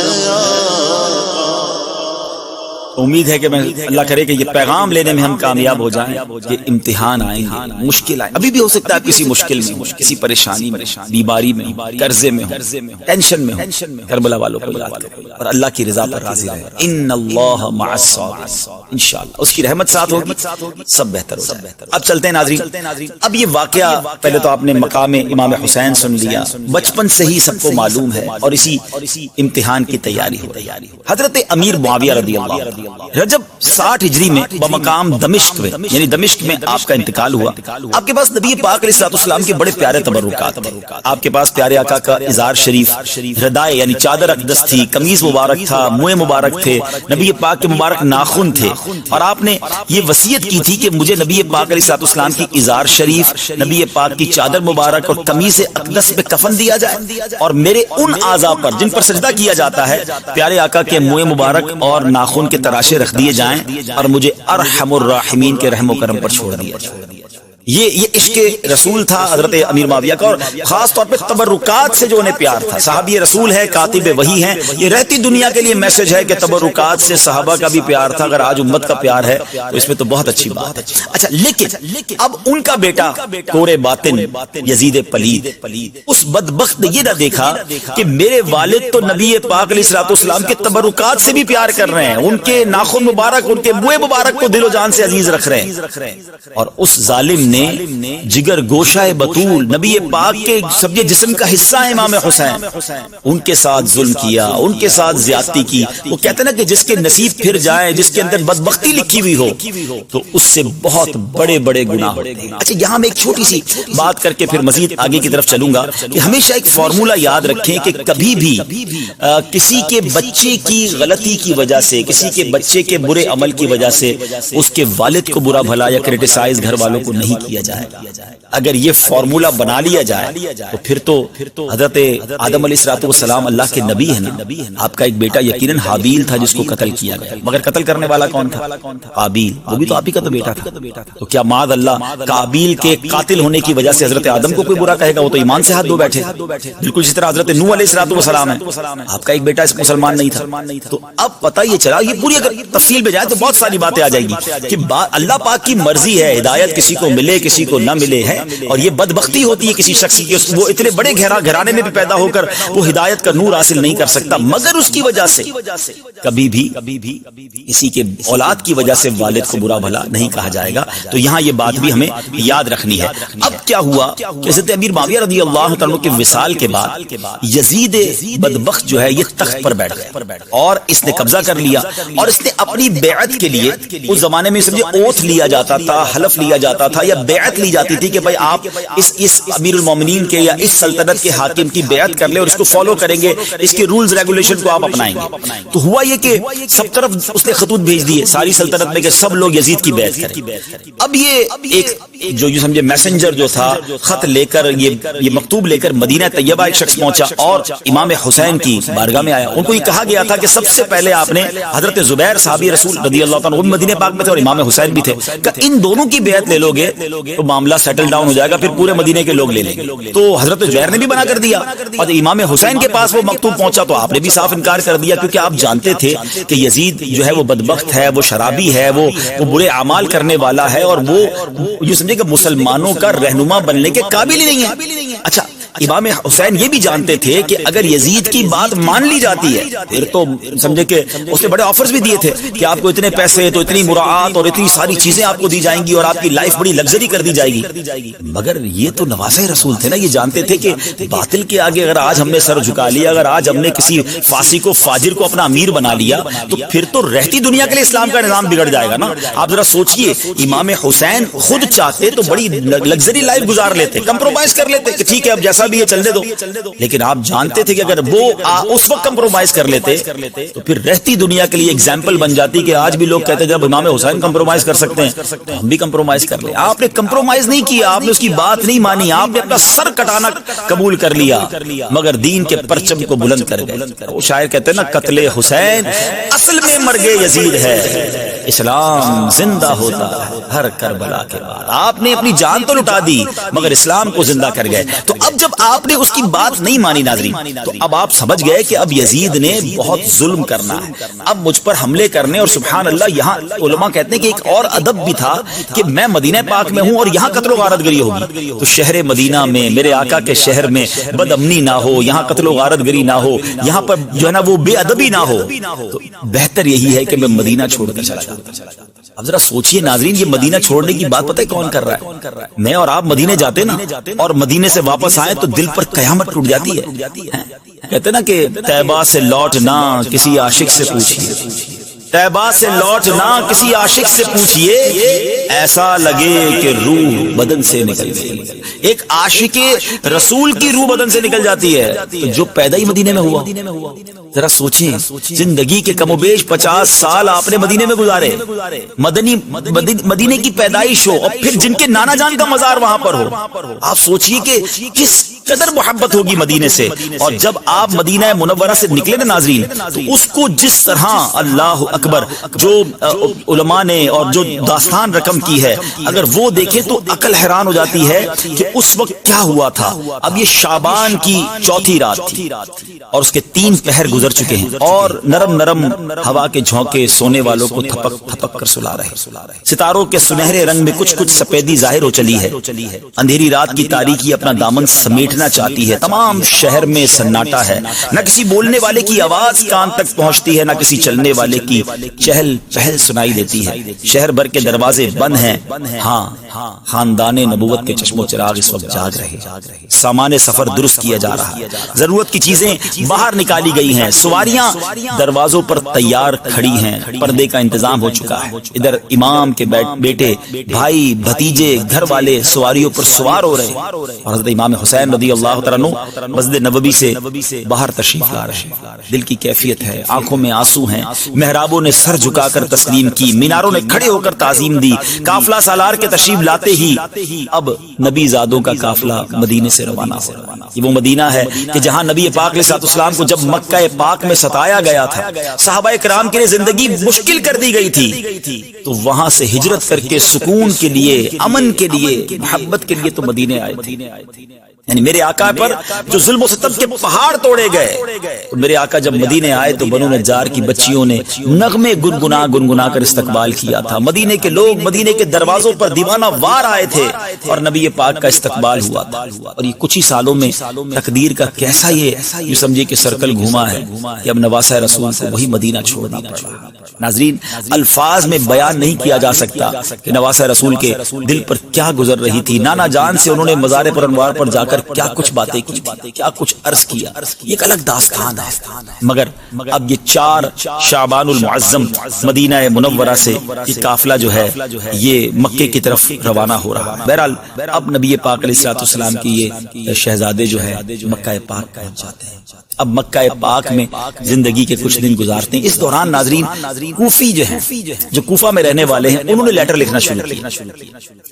امید ہے کہ میں اللہ کرے کہ یہ پیغام لینے میں ہم کامیاب ہو جائیں کہ امتحان آئیں گے مشکل آئیں ابھی بھی ہو سکتا ہے کسی مشکل میں کسی پریشانی میں بیماری میں قرضے میں ٹینشن میں کربلا والوں کو یاد کریں اور اللہ کی رضا پر راضی رہیں ان اللہ مع الصابرین انشاءاللہ اس کی رحمت ساتھ ہوگی سب بہتر ہو جائے اب چلتے ہیں ناظرین اب یہ واقعہ پہلے تو آپ نے مقام امام حسین سن لیا بچپن سے ہی سب کو معلوم ہے اور اسی امتحان کی تیاری ہو حضرت امیر معاویہ رضی اللہ رجب 60 ہجری میں بمقام دمشق میں یعنی دمشق میں آپ کا انتقال ہوا آپ کے پاس نبی پاک علیہ الصلوۃ والسلام کے بڑے پیارے تبرکات تھے آپ کے پاس پیارے آقا کا ازار شریف ردائے یعنی چادر اقدس تھی قمیص مبارک تھا منہ مبارک تھے نبی پاک کے مبارک ناخن تھے اور آپ نے یہ وصیت کی تھی کہ مجھے نبی پاک علیہ الصلوۃ والسلام کی ازار شریف نبی پاک کی چادر مبارک اور قمیص اقدس پہ کفن دیا جائے اور میرے ان اعضاء پر جن پر سجدہ کیا جاتا ہے پیارے آقا کے منہ مبارک اور ناخن کے تراشے رکھ دیے جائیں اور مجھے ارحم الراحمین کے رحم و کرم پر چھوڑ دیا جائے یہ عشق رسول تھا حضرت امیر معاویہ کا اور خاص طور پہ تبرکات سے جو انہیں پیار تھا صحابی رسول ہے کاتب وحی ہیں یہ رہتی دنیا کے لیے میسج ہے کہ تبرکات سے صحابہ کا بھی پیار تھا اگر آج امت کا پیار ہے تو اس میں تو بہت اچھی بات ہے اچھا لیکن اب ان کا بیٹا کور باطن یزید پلید اس بدبخت نے یہ نہ دیکھا کہ میرے والد تو نبی پاک علیہ الصلوۃ والسلام کے تبرکات سے بھی پیار کر رہے ہیں ان کے ناخن مبارک ان کے منہ مبارک کو دل و جان سے عزیز رکھ رہے ہیں اور اس ظالم نے جگر گوشہ بطول نبی پاک کے سب جسم کا حصہ ہے امام حسین ان کے ساتھ ظلم کیا ان کے ساتھ زیادتی کی وہ کہتے ہیں نا کہ جس کے نصیب پھر جائے جس کے اندر بدبختی لکھی ہوئی ہو تو اس سے بہت بڑے بڑے گناہ ہوتے ہیں اچھا یہاں میں ایک چھوٹی سی بات کر کے پھر مزید آگے کی طرف چلوں گا کہ ہمیشہ ایک فارمولا یاد رکھیں کہ کبھی بھی کسی کے بچے کی غلطی کی وجہ سے کسی کے بچے کے برے عمل کی وجہ سے اس کے والد کو برا بھلا یا کریٹیسائز گھر والوں کو نہیں کیا جائے اگر یہ فارمولا بنا لیا جائے تو پھر تو حضرت آدم علیہ الصلوۃ والسلام اللہ کے نبی ہے نا آپ کا ایک بیٹا یقیناً حابیل تھا جس کو قتل کیا گیا مگر قتل کرنے والا کون تھا قابیل وہ بھی تو آپ ہی کا تو بیٹا تھا تو کیا معاذ اللہ قابیل کے قاتل ہونے کی وجہ سے حضرت آدم کو کوئی برا کہے گا وہ تو ایمان سے ہاتھ دھو بیٹھے بالکل اسی طرح حضرت نوح علیہ الصلوۃ والسلام ہے آپ کا ایک بیٹا اس مسلمان نہیں تھا تو اب پتہ یہ چلا یہ پوری اگر تفصیل پہ جائے تو بہت ساری باتیں آ جائیں گی کہ اللہ پاک کی مرضی ہے ہدایت کسی کو ملے کسی کو نہ ملے ہے اور یہ بدبختی ہوتی ہے کسی شخص کی وہ اتنے بڑے گھرانے میں بھی پیدا ہو کر وہ ہدایت کا نور حاصل نہیں کر سکتا مگر اس کی وجہ سے کبھی بھی کسی کے اولاد کی وجہ سے والد کو برا بھلا نہیں کہا جائے گا تو یہاں یہ بات بھی ہمیں یاد رکھنی ہے اب کیا ہوا کہ حضرت امیر معاویہ رضی اللہ تعالیٰ کے وصال کے بعد یزید بدبخت جو ہے یہ تخت پر بیٹھ گیا اور اس نے قبضہ کر لیا اور اس نے اپنی بیعت کے لیے اس زمانے میں سمجھے اوتھ لیا جاتا تھا حلف لیا جاتا تھا یا بیعت لی جاتی تھی کہ بھائی آپ اس امیر المومنین کے یا اس سلطنت کے حاکم کی بیعت کر لیں اور اس کو فالو کریں گے اس کے رولز ریگولیشن کو آپ اپنائیں گے تو ہوا یہ کہ سب طرف اس نے خطوط بھیج دیے ساری سلطنت میں کہ سب لوگ یزید کی بیعت کریں اب یہ ایک جو سمجھے میسنجر جو تھا خط لے کر یہ مکتوب لے کر مدینہ طیبہ ایک شخص پہنچا اور امام حسین کی بارگاہ میں آیا ان کو یہ کہا گیا تھا کہ سب سے پہلے آپ نے حضرت زبیر صحابی رسول رضی اللہ تعالیٰ وہ مدینہ پاک میں تھے اور امام حسین بھی تھے کہ ان دونوں کی بیعت لے لو گے تو معاملہ سیٹل ڈاؤن ہو جائے گا پھر پورے مدینے کے لوگ لے لیں گے تو حضرت زبیر نے بھی منع کر دیا اور امام حسین کے پاس وہ مکتوب پہنچا تو آپ نے بھی صاف انکار کر دیا کیونکہ آپ جانتے تھے کہ یزید جو ہے وہ بدبخت ہے وہ شرابی ہے وہ برے اعمال کرنے والا ہے اور وہ یہ سمجھے کہ مسلمانوں کا رہنما بننے کے قابل ہی نہیں ہے اچھا امام حسین یہ بھی جانتے تھے کہ اگر یزید کی بات مان لی جاتی ہے پھر تو سمجھے کہ اس نے بڑے آفرز بھی دیے تھے کہ آپ کو اتنے پیسے تو اتنی مراعات اور اتنی ساری چیزیں آپ کو دی جائیں گی اور آپ کی لائف بڑی لگژری کر دی جائے گی، مگر یہ تو نواسہ رسول تھے نا، یہ جانتے تھے کہ باطل کے آگے اگر آج ہم نے سر جھکا لیا، اگر آج ہم نے کسی فاسق و فاجر کو اپنا امیر بنا لیا تو پھر تو رہتی دنیا کے لیے اسلام کا نظام بگڑ جائے گا نا۔ آپ ذرا سوچئے، امام حسین خود چاہتے تو بڑی لگژری لائف گزار لیتے، کمپرومائز کر لیتے کہ ٹھیک ہے اب جیسا بھی ہے چلنے دو، لیکن آپ جانتے تھے کہ اگر وہ اس وقت کمپرومائز کر لیتے تو پھر رہتی دنیا کے لیے ایگزامپل بن جاتی کہ آج بھی لوگ کہتے ہیں جب امام حسین کمپرومائز کر سکتے ہیں تو ہم بھی کمپرومائز کر لیں۔ آپ نے کمپرومائز نہیں کیا، آپ نے اس کی بات نہیں مانی، آپ نے اپنا سر کٹانا قبول کر لیا مگر دین کے پرچم کو بلند کر گئے۔ وہ شاعر کہتے ہیں نا، قتل حسین اصل میں مرگ یزید ہے، اسلام زندہ ہوتا ہے ہر کربلا کے بعد۔ آپ نے اپنی جان تو لٹا دی مگر اسلام کو زندہ کر گئے۔ تو اب جب آپ نے اس کی بات نہیں مانی ناظرین، تو اب آپ سمجھ گئے کہ اب یزید نے بہت ظلم کرنا ہے، اب مجھ پر حملے کرنے۔ اور سبحان اللہ، یہاں علماء کہتے ہیں کہ ایک اور ادب بھی تھا کہ میں مدینہ پاک میں ہوں اور یہاں قتل و غارت گری ہوگی، تو شہر مدینہ میں میرے آقا کے شہر میں بد امنی نہ ہو، یہاں قتل و غارت گری نہ ہو، یہاں پر جو ہے نا وہ بے ادبی نہ ہو، تو بہتر یہی ہے کہ میں مدینہ چھوڑ کر چلا جاؤں۔ اب ذرا سوچئے ناظرین، یہ مدینہ چھوڑنے کی بات پتہ ہے کون کر رہا ہے؟ میں اور آپ مدینے جاتے نا اور مدینے سے واپس آئے تو دل پر قیامت ٹوٹ جاتی ہے۔ کہتے نا کہ طیبہ سے لوٹنا کسی عاشق سے پوچھئے، طیبہ سے لوٹنا کسی عاشق سے پوچھئے، ایسا لگے کہ روح بدن سے نکل گئی۔ ایک عاشق رسول کی روح بدن سے نکل جاتی ہے تو جو پیدا ہی مدینے میں ہوا۔ ذرا سوچیں، زندگی کے کم و بیش 50 سال آپ نے مدینے میں گزارے، مدینے کی پیدائش ہو اور پھر جن کے نانا جان کا مزار وہاں پر ہو، آپ سوچئے کہ کس قدر محبت ہوگی مدینے سے۔ اور جب آپ مدینہ منورہ سے نکلے نا ناظرین، تو اس کو جس طرح اللہ اکبر جو علماء نے اور جو داستان رقم کی ہے اگر وہ دیکھیں تو عقل حیران ہو جاتی ہے کہ اس وقت کیا ہوا تھا۔ اب یہ شعبان کی چوتھی رات تھی اور اس کے 3 پہر گزر چکے ہیں اور نرم نرم ہوا کے جھونکے سونے والوں کو تھپک تھپک کر سلا رہے، ستاروں کے سنہرے رنگ میں کچھ کچھ سفیدی ظاہر ہو چلی ہے، اندھیری رات کی تاریکی اپنا دامن سمیٹنا چاہتی ہے، تمام شہر میں سناٹا ہے، نہ کسی بولنے والے کی آواز کان تک پہنچتی ہے، نہ کسی چلنے والے کی چہل پہل سنائی دیتی ہے، شہر بھر کے دروازے بند ہیں، ہاں خاندان نبوت کے چشم و چراغ اس وقت جاگ رہے، سامان سفر درست کیا جا رہا ہے، ضرورت کی چیزیں باہر نکالی گئی ہیں، سواریاں دروازوں پر تیار کھڑی ہیں، پردے کا انتظام ہو چکا ہے، ادھر امام کے بیٹے بھائی بھتیجے گھر والے سواریوں پر سوار ہو رہے اور حضرت امام حسین رضی اللہ تعالیٰ عنہ مسجد نبوی سے باہر تشریف لا رہے ہیں۔ دل کی کیفیت ہے، آنکھوں میں آنسو ہیں، محرابوں نے سر جھکا کر تسلیم کی، میناروں نے کھڑے ہو کر تعظیم دی، قافلہ سالار کے تشریف لاتے ہی اب نبی زادوں کا قافلہ مدینے سے روانہ ہو رہا ہے۔ یہ وہ مدینہ ہے کہ جہاں نبی پاک علیہ السلام کو جب مکہ پاک میں ستایا گیا تھا، صحابہ کرام کے لیے زندگی مشکل کر دی گئی تھی، تو وہاں سے ہجرت کر کے سکون کے لیے، امن کے لیے، محبت کے لیے تو مدینے آئے تھے۔ یعنی میرے آقا پر جو ظلم و ستم کے پہاڑ توڑے گئے، تو میرے آقا جب مدینے آئے تو بنو نجار کی بچیوں نے نغمے گنگنا کر استقبال کیا تھا، مدینے کے لوگ مدینے کے دروازوں پر دیوانہ وار آئے تھے اور نبی پاک کا استقبال ہوا تھا۔ اور یہ کچھ ہی سالوں میں تقدیر کا کیسا یہ سمجھے کہ سرکل گھوما ہے کہ اب نواسہ رسول کو وہی مدینہ چھوڑنا پڑا۔ ناظرین، الفاظ میں بیان نہیں کیا جا سکتا کہ نواسہ رسول کے دل پر کیا گزر رہی تھی۔ نانا جان سے انہوں نے مزار پر انوار پر جا کر کیا کچھ باتیں کی، کیا کچھ عرض کیا، ایک الگ داستان ہے۔ مگر اب یہ 4 شعبان المعظم مدینہ منورہ سے یہ قافلہ جو ہے یہ مکے کی طرف روانہ ہو رہا ہے۔ بہرحال اب نبی پاک علیہ السلام کی یہ شہزادے جو ہے مکہ پاک پہنچ جاتے ہیں، اب مکہ پاک میں زندگی کے کچھ دن گزارتے ہیں۔ اس دوران ناظرین کوفی جو ہیں، جو کوفہ میں رہنے والے ہیں، انہوں نے لیٹر لکھنا شروع کیا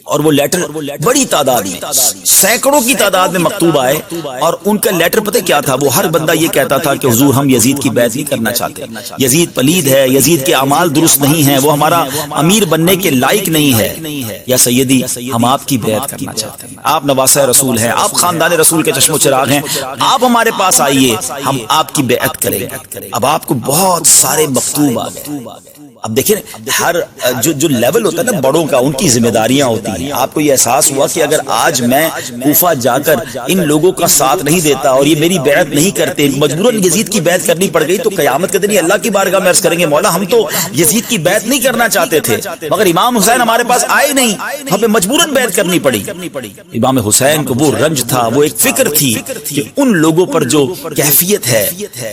اور وہ لیٹر بڑی تعداد میں، سینکڑوں کی تعداد میں مکتوب آئے اور ان کا لیٹر پتہ کیا تھا؟ وہ ہر بندہ یہ کہتا تھا کہ حضور ہم یزید کی بیعت نہیں کرنا چاہتے، یزید پلید ہے، یزید کے اعمال درست نہیں ہیں، وہ ہمارا امیر بننے کے لائق نہیں ہے، یا سیدی ہم آپ کی بیعت کرنا چاہتے ہیں، آپ نواسہ رسول ہیں، آپ خاندان رسول کے چشم و چراغ ہیں، آپ ہمارے پاس آئیے، ہم آپ کی بیعت کریں گے۔ اب آپ کو بہت سارے مکتوب آ گئے۔ اب دیکھیں ہر جو لیول ہوتا ہے نا بڑوں کا، ان کی ذمہ داریاں ہوتی ہیں۔ آپ کو یہ احساس ہوا کہ اگر آج میں کوفہ جا کر ان لوگوں کا ساتھ نہیں دیتا اور یہ میری بیعت نہیں کرتے، مجبوراً یزید کی بیعت کرنی پڑ گئی، تو قیامت کے دن یہ اللہ کی بارگاہ میں عرض کریں گے مولا ہم تو یزید کی بیعت نہیں کرنا چاہتے تھے مگر امام حسین ہمارے پاس آئے نہیں، ہمیں مجبوراً بیعت کرنی پڑی۔ امام حسین کو وہ رنج تھا، وہ ایک فکر تھی کہ ان لوگوں پر جو کیفیت ہے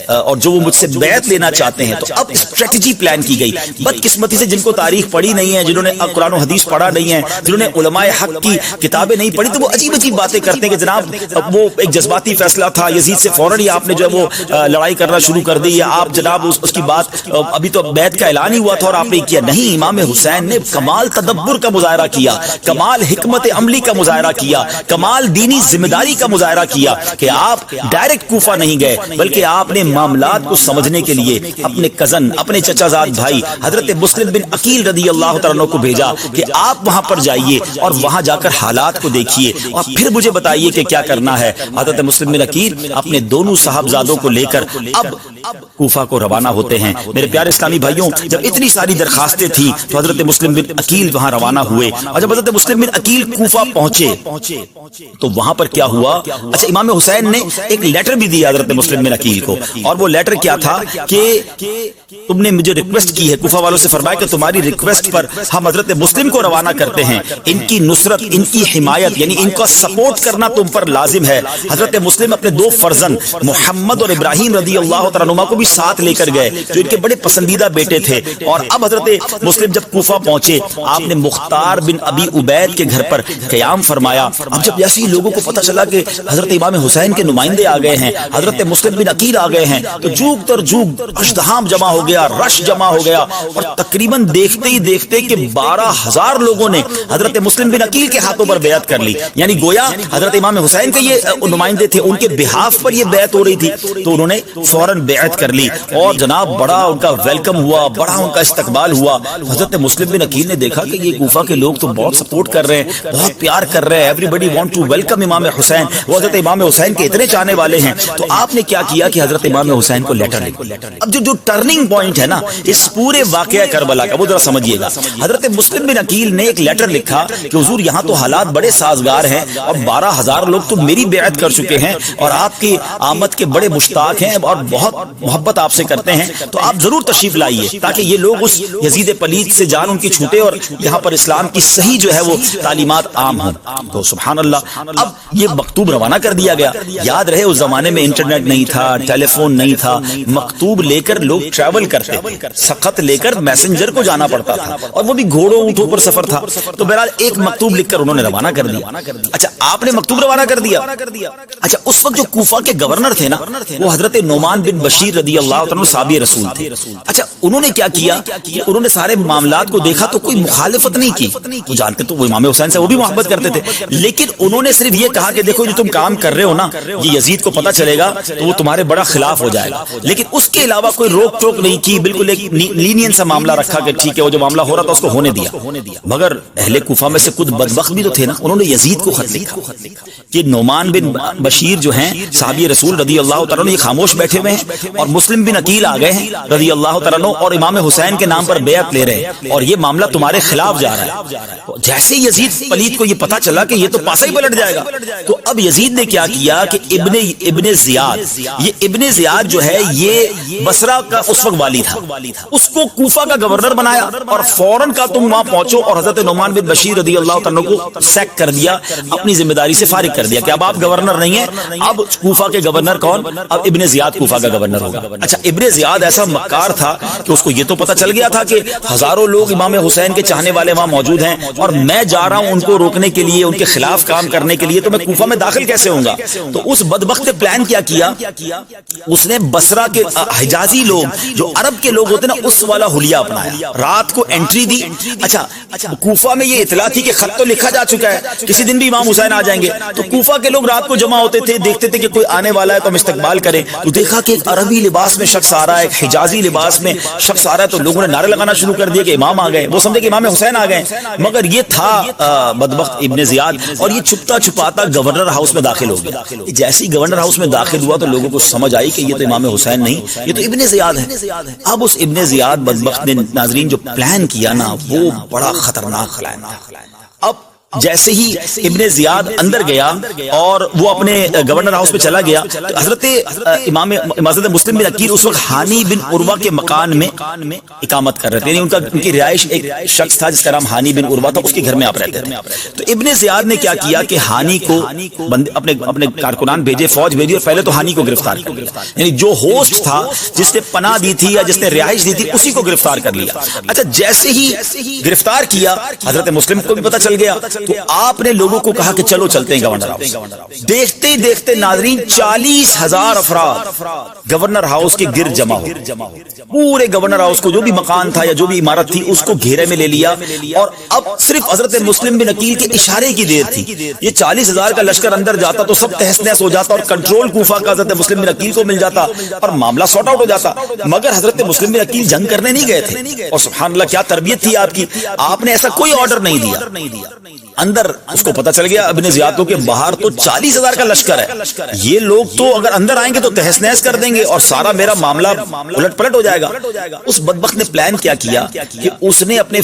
اور جو وہ مجھ سے بیعت لینا چاہتے ہیں، تو اب اسٹریٹجی پلان کی گئی۔ بدقسمتی سے جن کو تاریخ پڑھی نہیں ہے، جنہوں نے قرآن و حدیث پڑھا نہیں ہے، جنہوں نے علماء حق کی کتابیں نہیں پڑھی، تو وہ عجیب عجیب باتیں کرتے ہیں کہ جناب وہ ایک جذباتی فیصلہ تھا، یزید سے فوراً ہی آپ نے جو ہے وہ لڑائی کرنا شروع کر دی، یا آپ جناب اس کی بات ابھی تو بیعت کا اعلان ہی ہوا تھا اور آپ نے کیا نہیں۔ امام حسین نے کمال تدبر کا مظاہرہ کیا، کمال حکمت عملی کا مظاہرہ کیا، کمال دینی ذمہ داری کا مظاہرہ کیا کہ آپ ڈائریکٹ کوفہ نہیں گئے بلکہ آپ نے معاملات کو سمجھنے کے لیے اپنے کزن، اپنے چچا زاد بھائی حضرت مسلم بن عقیل رضی اللہ تعالیٰ عنہ کو بھیجا کہ آپ وہاں پر جائیے اور وہاں جا کر حالات کو دیکھیے اور پھر مجھے بتائیے کہ کیا کرنا ہے۔ حضرت مسلم بن عقیل اپنے دونوں صاحبزادوں کو لے کر اب کوفہ کو روانہ ہوتے ہیں۔ میرے پیارے اسلامی بھائیوں، جب اتنی ساری درخواستیں تھیں تو حضرت مسلم بن عقیل وہاں روانہ ہوئے، اور جب حضرت مسلم بن عقیل کوفہ پہنچے تو وہاں پر کیا ہوا؟ اچھا، امام حسین نے ایک لیٹر بھی دیا حضرت مسلم بن عقیل کو، اور وہ لیٹر کیا تھا کہ تم نے مجھے ریکویسٹ کی ہے، کوفہ والوں سے فرمایا کہ تمہاری ریکویسٹ پر ہم حضرت مسلم کو روانہ کرتے ہیں، ان کی نصرت، ان کی حمایت یعنی ان کا سپورٹ کرنا تم پر لازم ہے۔ حضرت مسلم اپنے دو فرزند محمد اور ابراہیم رضی اللہ تعالیٰ عنہما کو بھی ساتھ لے کر گئے جو ان کے بڑے پسندیدہ بیٹے تھے، اور اب حضرت مسلم جب کوفہ پہنچے آپ نے مختار بن ابی عبید کے گھر پر قیام فرمایا۔ اب جب جیسے ہی لوگوں کو پتہ چلا کہ حضرت امام حسین کے نمائندے آ گئے ہیں، حضرت مسلم بن عقیل آ گئے ہیں، تو جوگ تر جوگ ازدحام جمع ہو گیا، رش جمع ہو گیا، اور تقریباً دیکھتے ہی دیکھتے کہ 12,000 لوگوں نے حضرت مسلم بن عقیل کے ہاتھوں پر بیعت کر لی، یعنی گویا حضرت امام حسین کے یہ نمائندے تھے، ان کے بہاف پر یہ بیعت ہو رہی تھی، تو انہوں نے فوراً بیعت کر لی، اور جناب بڑا ان کا ویلکم ہوا، بڑا ان کا استقبال ہوا۔ حضرت مسلم بن عقیل نے دیکھا کہ یہ کوفہ کے لوگ تو بہت سپورٹ کر رہے ہیں، بہت پیار کر رہے ہیں، everybody want to welcome Imam Hussain, وہ حضرت امام حسین کے اتنے چاہنے والے ہیں، تو آپ نے کیا کیا کہ حضرت امام حسین کو لیٹر لکھا۔ اب جو ٹرننگ پوائنٹ ہے نا اس پورے واقعہ کربلا کا، وہ ذرا سمجھیے گا۔ حضرت مسلم بن عقیل نے ایک لیٹر لکھا کہ حضور یہاں تو حالات بڑے سازگار ہیں اور 12,000 لوگ تو میری بیعت کر چکے ہیں اور آپ کی آمد کے بڑے مشتاق ہیں اور بہت محبت آپ سے کرتے ہیں، تو آپ ضرور تشریف لائیے تاکہ یہ لوگ اس یزید پلید سے جان ان کی چھوٹے اور یہاں پر اسلام کی صحیح جو ہے وہ تعلیمات عام ہوں۔ تو سبحان اللہ، اب یہ مکتوب روانہ کر دیا گیا۔ یاد رہے اس زمانے میں انٹرنیٹ نہیں تھا، ٹیلی فون نہیں تھا، مکتوب لے کر لوگ ٹریول کرتے تھے، سخت لے کر میسنجر کو جانا پڑتا تھا، اور وہ بھی گھوڑوں اونٹوں پر سفر تھا۔ تو بہرحال ایک مکتوب لکھ کر انہوں نے روانہ کر دیا۔ اچھا، آپ نے مکتوب روانہ کر دیا۔ اچھا، اس وقت جو کوفہ کے گورنر تھے نا وہ حضرت نعمان بن بشیر رضی اللہ تعالیٰ صحابی رسول تھے۔ اچھا، انہوں نے کیا کیا کہ انہوں نے سارے معاملات کو دیکھا تو کوئی مخالفت نہیں کی، وہ جانتے تو وہ امام حسین سے وہ بھی محبت کرتے تھے، لیکن انہوں نے صرف یہ کہا کہ دیکھو جو تم کام کر رہے ہو نا یہ یزید کو پتہ چلے گا تو وہ تمہارے بڑا خلاف ہو جائے گا، لیکن اس کے علاوہ کوئی روک ٹوک نہیں کی، بالکل ایک لینین سا معاملہ رکھا کہ ٹھیک ہے وہ جو معاملہ ہو رہا تھا اس کو ہونے دیا۔ مگر اہل کوفہ میں سے کچھ بدبخت بھی تو تھے نا، انہوں نے یزید کو خط لکھا کہ نعمان بن بشیر جو ہیں صحابی رسول رضی اللہ تعالیٰ یہ خاموش بیٹھے ہوئے ہیں اور مسلم بن عقیل آ گئے ہیں رضی اللہ تعالیٰ اور امام حسین کے نام پر بیعت لے رہے ہیں اور یہ معاملہ تمہارے خلاف جا رہا ہے۔ جیسے یزید پلید کو یہ پتا چلا کہ یہ تو پاسا ہی پلٹ جائے گا، تو اب یزید نے کیا کیا کہ ابن زیاد، یہ ابن زیاد جو ہے یہ بصرہ کا اس وقت والی تھا، اس کو کوفہ کا گورنر بنایا اور فوراً کا تم وہاں پہنچو، اور حضرت نعمان بن بشیر رضی اللہ تعالیٰ کو سیک کر دیا، اپنی ذمہ داری سے فارغ کر دیا کہ اب آپ گورنر نہیں ہیں، اب کوفہ کے گورنر کون؟ اب ابن زیاد کوفہ کا گورنر ہوگا۔ اچھا، ابن زیاد ایسا مکار تھا کہ اس کو یہ تو پتہ چل گیا تھا کہ ہزاروں لوگ امام حسین کے چاہنے والے وہاں موجود ہیں اور میں جا رہا ہوں ان کو روکنے کے لیے، ان کے خلاف کام کرنے کے لیے، تو میں کوفہ میں داخل کیسے ہوں گا؟ تو اس بدبخت نے پلان کیا اس نے بصرہ کے حجازی لوگ جو عرب کے لوگ ہوتے ہیں نا اس والا حلیہ اپنایا، رات کو انٹری دی۔ اچھا، کوفہ میں یہ اطلاع تھی کہ خط تو لکھا جا چکا ہے، کسی دن بھی امام حسین آ جائیں گے، تو کوفہ کے لوگ رات کو جمع ہوتے تھے، دیکھتے تھے کہ کوئی آنے والا ہے تو ہم استقبال کریں، تو دیکھا کہ ایک عربی لباس میں شخص آ رہا ہے، ایک حجازی لباس میں شخص آ رہا ہے، تو لوگوں نے نعرے لگانا شروع کر دیے کہ امام آ گئے، وہ سمجھے کہ امام حسین آ گئے، مگر یہ تھا بدبخت ابن زیاد، اور یہ چھپتا چھپاتا گورنر ہاؤس میں داخل ہو گیا۔ جیسے ہی گورنر ہاؤس میں داخل ہوا تو لوگوں کو سمجھ آئی کہ یہ تو امام حسین نہیں، یہ تو ابن زیاد ہے۔ اب اس ابن زیاد بدبخت نے ناظرین جو پلان کیا نا وہ بڑا خطرناک پلان تھا۔ اب جیسے ہی ابن زیاد اندر گیا اور وہ اپنے گورنر ہاؤس پہ چلا گیا تو حضرت امام مسلم بن عقیل اس وقت ہانی بن عروہ کے مکان میں اقامت کر رہے تھے، یعنی ان کی رہائش ایک شخص تھا جس کا نام ہانی بن عروہ تھا، اس کے گھر میں آپ رہتے تھے۔ تو ابن زیاد نے کیا کیا کہ ہانی کو اپنے کارکنان بھیجے، فوج بھیجی، اور پہلے تو ہانی کو گرفتار کر لیا، یعنی جو ہوسٹ تھا، جس نے پناہ دی تھی یا جس نے رہائش دی تھی، اسی کو گرفتار کر لیا۔ اچھا جیسے ہی گرفتار کیا حضرت مسلم کو بھی پتہ چل گیا تو آپ نے لوگوں کو کہا کہ چلو چلتے ہیں گورنر ہاؤس۔ دیکھتے ہی دیکھتے ناظرین 40,000 افراد گورنر ہاؤس کے گرد جمع ہو، پورے گورنر ہاؤس کو جو بھی مکان تھا یا جو بھی عمارت تھی اس کو گھیرے میں لے لیا، اور اب صرف حضرت مسلم بن عقیل کے اشارے کی دیر تھی۔ یہ 40,000 کا لشکر اندر جاتا تو سب تہس نہس ہو جاتا اور کنٹرول کوفہ کا حضرت مسلم بن عقیل کو مل جاتا اور معاملہ سارٹ آؤٹ ہو جاتا، مگر حضرت مسلم بن عقیل جنگ کرنے نہیں گئے تھے۔ اور سبحان اللہ کیا تربیت تھی آپ کی، آپ نے ایسا کوئی آرڈر نہیں دیا۔ اندر اس کو پتہ چل گیا ابن زیاد کو کہ باہر تو 40,000 کا لشکر ہے، یہ لوگ تو اگر اندر آئیں گے تو تہس نہس کر دیں گے اور سارا میرا معاملہ الٹ پلٹ ہو جائے گا۔ اس بدبخت نے پلان کیا کہ اس نے اپنے